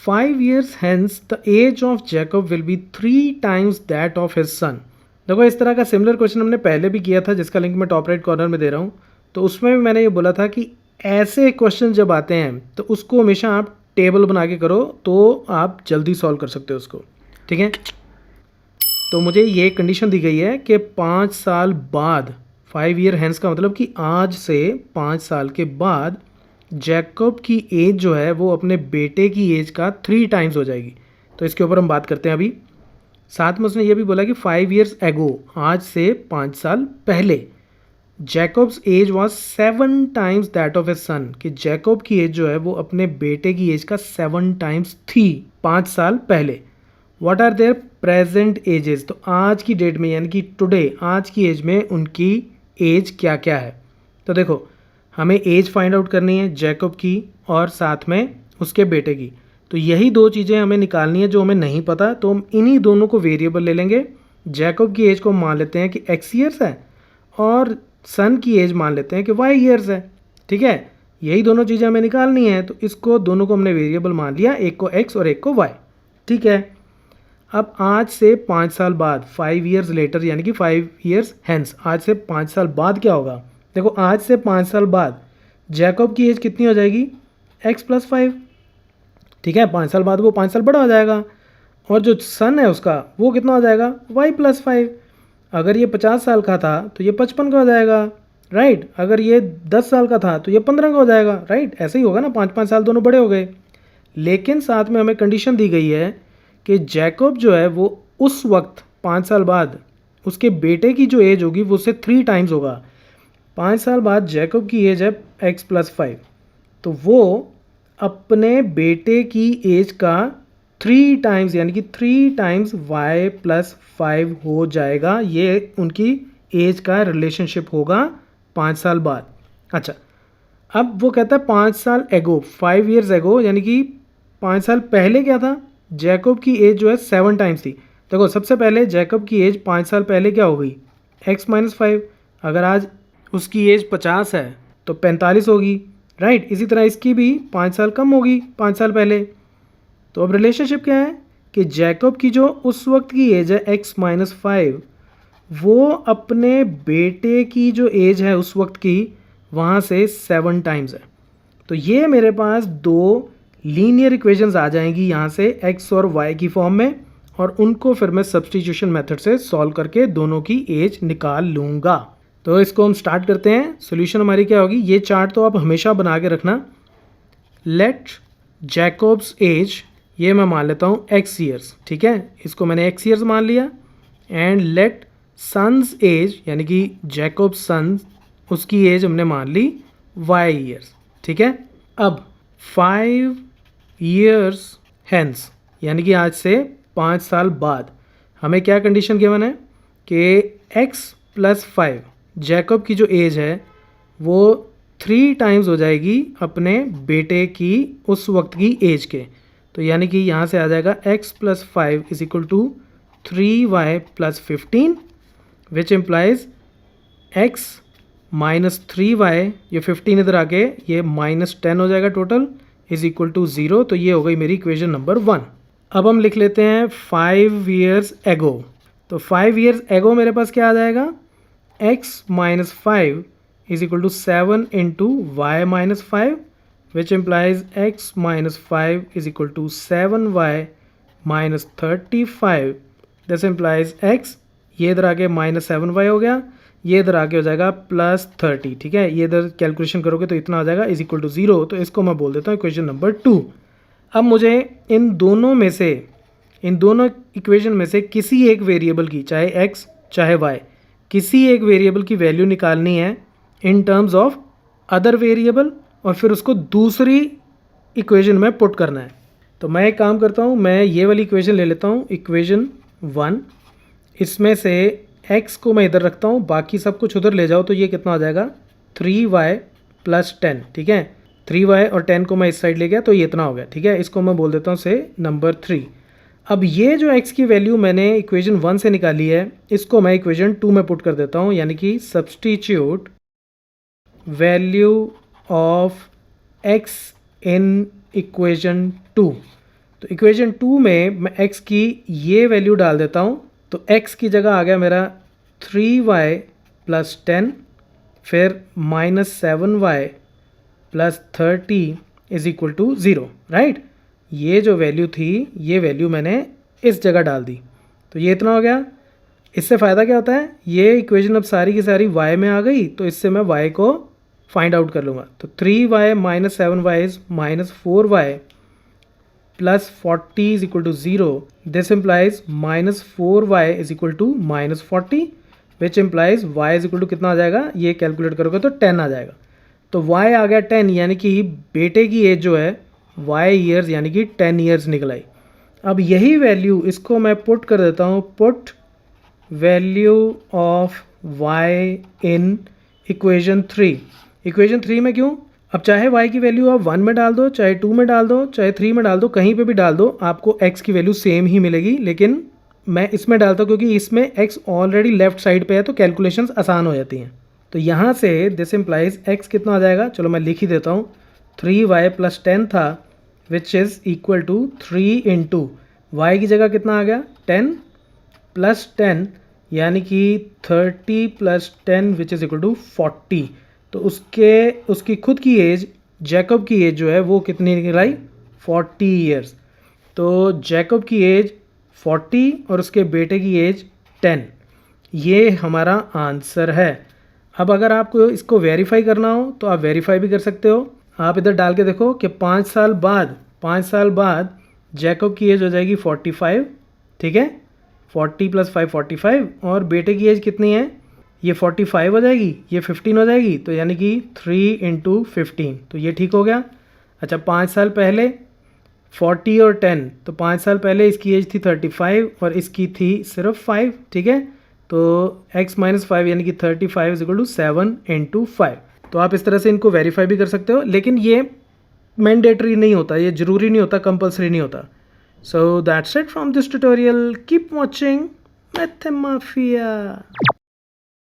5 years hence the age of Jacob will be 3 times that of his son। देखो इस तरह का similar question हमने पहले भी किया था जिसका लिंक मैं टॉप राइट कॉर्नर में दे रहा हूँ। तो उसमें भी मैंने ये बोला था कि ऐसे क्वेश्चन जब आते हैं तो उसको हमेशा आप टेबल बना के करो तो आप जल्दी सॉल्व कर सकते हो उसको, ठीक है। तो मुझे ये कंडीशन दी गई है कि 5 साल बाद, 5 ईयर हैंस का मतलब कि आज से 5 साल के बाद जैकब की एज जो है वो अपने बेटे की एज का 3 टाइम्स हो जाएगी। तो इसके ऊपर हम बात करते हैं अभी। साथ में उसने ये भी बोला कि 5 ईयर्स एगो, आज से 5 साल पहले, Jacob's age was 7 times that of a son, कि जैकब की एज जो है वो अपने बेटे की एज का 7 टाइम्स थी 5 साल पहले। What are their present ages, तो आज की डेट में यानी कि टुडे, आज की एज में उनकी एज क्या क्या है। तो देखो हमें एज फाइंड आउट करनी है जैकब की और साथ में उसके बेटे की। तो यही दो चीज़ें हमें निकालनी है जो हमें नहीं पता, तो हम इन्हीं दोनों को वेरिएबल ले लेंगे। जैकब की एज को मान लेते हैं कि x ईयर्स है और सन की एज मान लेते हैं कि y ईयर्स है, ठीक है। यही दोनों चीज़ें हमें निकालनी है, तो इसको दोनों को हमने वेरिएबल मान लिया, एक को x और एक को y, ठीक है। अब आज से 5 साल बाद, 5 ईयर्स लेटर यानी कि 5 ईयर्स हैंस, आज से 5 साल बाद क्या होगा। देखो आज से 5 साल बाद जैकब की एज कितनी हो जाएगी, x + 5, ठीक है। 5 साल बाद वो 5 साल बड़ा हो जाएगा और जो सन है उसका वो कितना हो जाएगा, y + 5। अगर ये 50 साल का था तो ये 55 का हो जाएगा, राइट। अगर ये 10 साल का था तो ये 15 का हो जाएगा, राइट। ऐसे ही होगा ना, 5-5 साल दोनों बड़े हो गए। लेकिन साथ में हमें कंडीशन दी गई है कि जैकब जो है वो उस वक्त 5 साल बाद उसके बेटे की जो एज होगी वो उससे 3 टाइम्स होगा। 5 साल बाद जैकब की एज है x + 5, तो वो अपने बेटे की एज का 3 टाइम्स यानी कि 3 टाइम्स y + 5 हो जाएगा। ये उनकी एज का रिलेशनशिप होगा 5 साल बाद। अच्छा, अब वो कहता है 5 साल एगो, 5 ईयर्स एगो, यानी कि 5 साल पहले क्या था, जैकब की एज जो है 7 टाइम्स थी। देखो सबसे पहले जैकब की एज 5 साल पहले क्या हो गई, x - 5। अगर आज उसकी एज 50 है तो 45 होगी, राइट। इसी तरह इसकी भी 5 साल कम होगी 5 साल पहले। तो अब रिलेशनशिप क्या है कि जैकब की जो उस वक्त की एज है x - 5, वो अपने बेटे की जो एज है उस वक्त की वहाँ से 7 टाइम्स है। तो ये मेरे पास दो लीनियर इक्वेशंस आ जाएंगी यहाँ से x और y की फॉर्म में, और उनको फिर मैं सब्स्टिट्यूशन मेथड से सॉल्व करके दोनों की एज निकाल लूँगा। तो इसको हम स्टार्ट करते हैं। सॉल्यूशन हमारी क्या होगी, ये चार्ट तो आप हमेशा बना के रखना। लेट जैकब्स एज, ये मैं मान लेता हूँ x ईयर्स, ठीक है, इसको मैंने x ईयर्स मान लिया। एंड लेट सन्स एज यानी कि जैकब्स सन्स, उसकी एज हमने मान ली y ईयर्स, ठीक है। अब 5 ईयर्स हैंस यानी कि आज से 5 साल बाद हमें क्या कंडीशन गिवन है कि x + 5, जैकब की जो एज है वो 3 टाइम्स हो जाएगी अपने बेटे की उस वक्त की एज के। तो यानी कि यहाँ से आ जाएगा x + 5 = 3y + 15, which implies x - 3y, ये 15 इधर आके ये -10 हो जाएगा टोटल, = 0। तो ये हो गई मेरी इक्वेशन नंबर 1। अब हम लिख लेते हैं 5 ईयर्स एगो। तो 5 ईयर्स एगो मेरे पास क्या आ जाएगा, x - 5 = 7 × y - 5, which implies x - 5 = 7y - 35। This implies x, ये इधर आके -7y हो गया, ये इधर आके हो जाएगा +30, ठीक है। ये इधर कैलकुलेशन करोगे तो इतना आ जाएगा = 0। तो इसको मैं बोल देता हूँ इक्वेशन नंबर 2। अब मुझे इन दोनों में से, इन दोनों इक्वेशन में से किसी एक वेरिएबल की, चाहे x चाहे y, किसी एक वेरिएबल की वैल्यू निकालनी है in terms of other variable, और फिर उसको दूसरी इक्वेशन में पुट करना है। तो मैं एक काम करता हूँ, मैं ये वाली इक्वेशन ले लेता हूँ, इक्वेशन 1। इसमें से x को मैं इधर रखता हूँ, बाकी सब कुछ उधर ले जाओ, तो ये कितना आ जाएगा 3y + 10, ठीक है। 3y और 10 को मैं इस साइड ले गया तो ये इतना हो गया, ठीक है। इसको मैं बोल देता हूँ से नंबर 3। अब ये जो x की वैल्यू मैंने इक्वेशन 1 से निकाली है, इसको मैं इक्वेशन 2 में पुट कर देता हूँ, यानी कि substitute value of x in equation 2। तो तो इक्वेशन 2 में मैं x की ये वैल्यू डाल देता हूँ, तो x की जगह आ गया मेरा 3y प्लस 10, फिर -7y plus 30 is equal to 0, right. ये जो वैल्यू थी, ये वैल्यू मैंने इस जगह डाल दी, तो ये इतना हो गया। इससे फ़ायदा क्या होता है, ये इक्वेशन अब सारी की सारी y में आ गई, तो इससे मैं y को फाइंड आउट कर लूँगा। तो 3y minus 7y is -4y plus 40 is equal to 0। This implies -4y is equal to -40 which implies y is equal to कितना आ जाएगा, ये कैलकुलेट करोगे तो 10 आ जाएगा। तो y आ गया 10, यानी कि बेटे की एज जो है y ईयर्स यानी कि 10 ईयर्स निकल आई। अब यही वैल्यू इसको मैं पुट कर देता हूँ, put value of y in equation 3। Equation 3 में क्यों, अब चाहे y की वैल्यू आप 1 में डाल दो, चाहे 2 में डाल दो, चाहे 3 में डाल दो, कहीं पे भी डाल दो, आपको x की वैल्यू सेम ही मिलेगी। लेकिन मैं इसमें डालता हूँ क्योंकि इसमें x ऑलरेडी लेफ्ट साइड पे है, तो कैलकुलेशंस आसान हो जाती हैं। तो यहाँ से दिस इम्प्लाइज x कितना आ जाएगा, चलो मैं लिख ही देता हूँ, 3y प्लस 10 था which is equal to 3 into y की जगह कितना आ गया 10 प्लस 10 यानी कि 30 plus 10 which is equal to 40। तो उसकी खुद की एज, जैकब की एज जो है वो कितनी निकल आई, 40 ईयर्स। तो जैकब की एज 40 और उसके बेटे की एज 10, ये हमारा आंसर है। अब अगर आपको इसको वेरीफाई करना हो तो आप वेरीफाई भी कर सकते हो। आप इधर डाल के देखो कि 5 साल बाद जैकब की एज हो जाएगी 45, ठीक है, 40 प्लस 5 45, और बेटे की एज कितनी है, ये 45 हो जाएगी, ये 15 हो जाएगी, तो यानी कि 3 इंटू 15, तो ये ठीक हो गया। अच्छा 5 साल पहले 40 और 10, तो 5 साल पहले इसकी एज थी 35 और इसकी थी सिर्फ 5, ठीक है, तो x माइनस 5 यानी कि 35 इज इक्वल टू 7 इंटू 5। तो आप इस तरह से इनको वेरीफाई भी कर सकते हो, लेकिन ये मैंडेटरी नहीं होता, ये ज़रूरी नहीं होता, कंपलसरी नहीं होता। So that's it from this tutorial, keep watching मैथमाफिया।